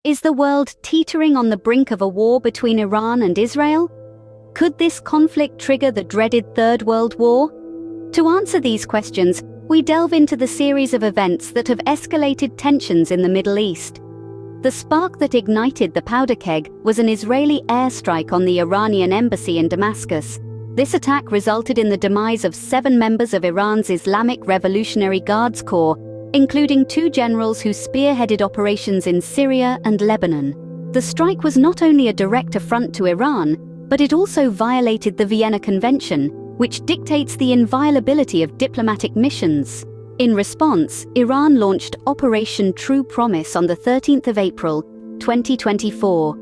Is the world teetering on the brink of a war between Iran and Israel? Could this conflict trigger the dreaded Third World War? To answer these questions, we delve into the series of events that have escalated tensions in the Middle East. The spark that ignited the powder keg was an Israeli airstrike on the Iranian embassy in Damascus. This attack resulted in the demise of 7 members of Iran's Islamic Revolutionary Guards Corps, including 2 generals who spearheaded operations in Syria and Lebanon. The strike was not only a direct affront to Iran, but it also violated the Vienna Convention, which dictates the inviolability of diplomatic missions. In response, Iran launched Operation True Promise on the 13th of April, 2024.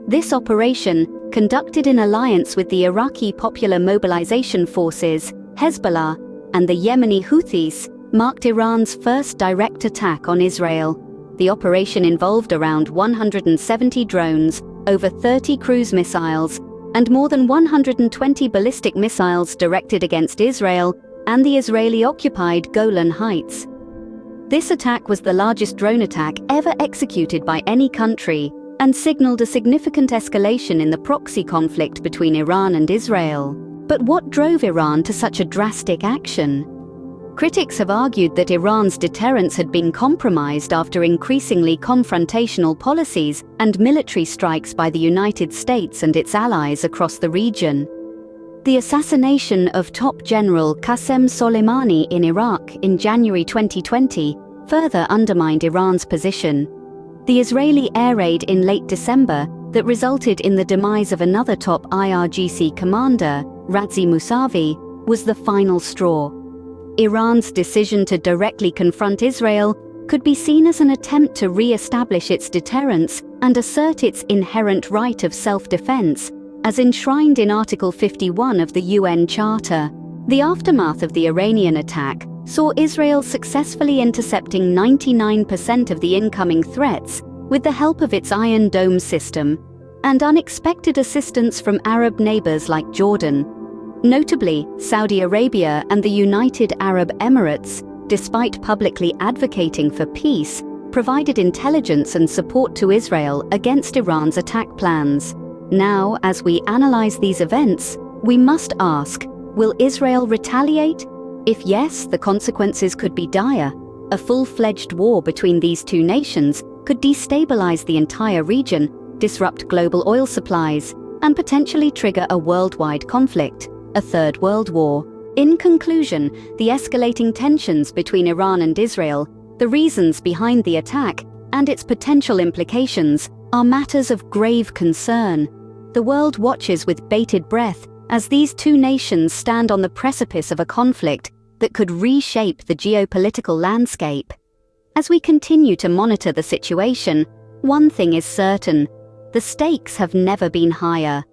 This operation, conducted in alliance with the Iraqi Popular Mobilization Forces, Hezbollah, and the Yemeni Houthis, marked Iran's first direct attack on Israel. The operation involved around 170 drones, over 30 cruise missiles, and more than 120 ballistic missiles directed against Israel and the Israeli-occupied Golan Heights. This attack was the largest drone attack ever executed by any country and signaled a significant escalation in the proxy conflict between Iran and Israel. But what drove Iran to such a drastic action? Critics have argued that Iran's deterrence had been compromised after increasingly confrontational policies and military strikes by the United States and its allies across the region. The assassination of top general Qasem Soleimani in Iraq in January 2020 further undermined Iran's position. The Israeli air raid in late December that resulted in the demise of another top IRGC commander, Razi Mousavi, was the final straw. Iran's decision to directly confront Israel could be seen as an attempt to re-establish its deterrence and assert its inherent right of self-defense, as enshrined in Article 51 of the UN Charter. The aftermath of the Iranian attack saw Israel successfully intercepting 99% of the incoming threats with the help of its Iron Dome system and unexpected assistance from Arab neighbors like Jordan. Notably, Saudi Arabia and the United Arab Emirates, despite publicly advocating for peace, provided intelligence and support to Israel against Iran's attack plans. Now, as we analyze these events, we must ask, will Israel retaliate? If yes, the consequences could be dire. A full-fledged war between these two nations could destabilize the entire region, disrupt global oil supplies, and potentially trigger a worldwide conflict, a Third World War. In conclusion, the escalating tensions between Iran and Israel, the reasons behind the attack, and its potential implications are matters of grave concern. The world watches with bated breath as these two nations stand on the precipice of a conflict that could reshape the geopolitical landscape. As we continue to monitor the situation, one thing is certain: the stakes have never been higher.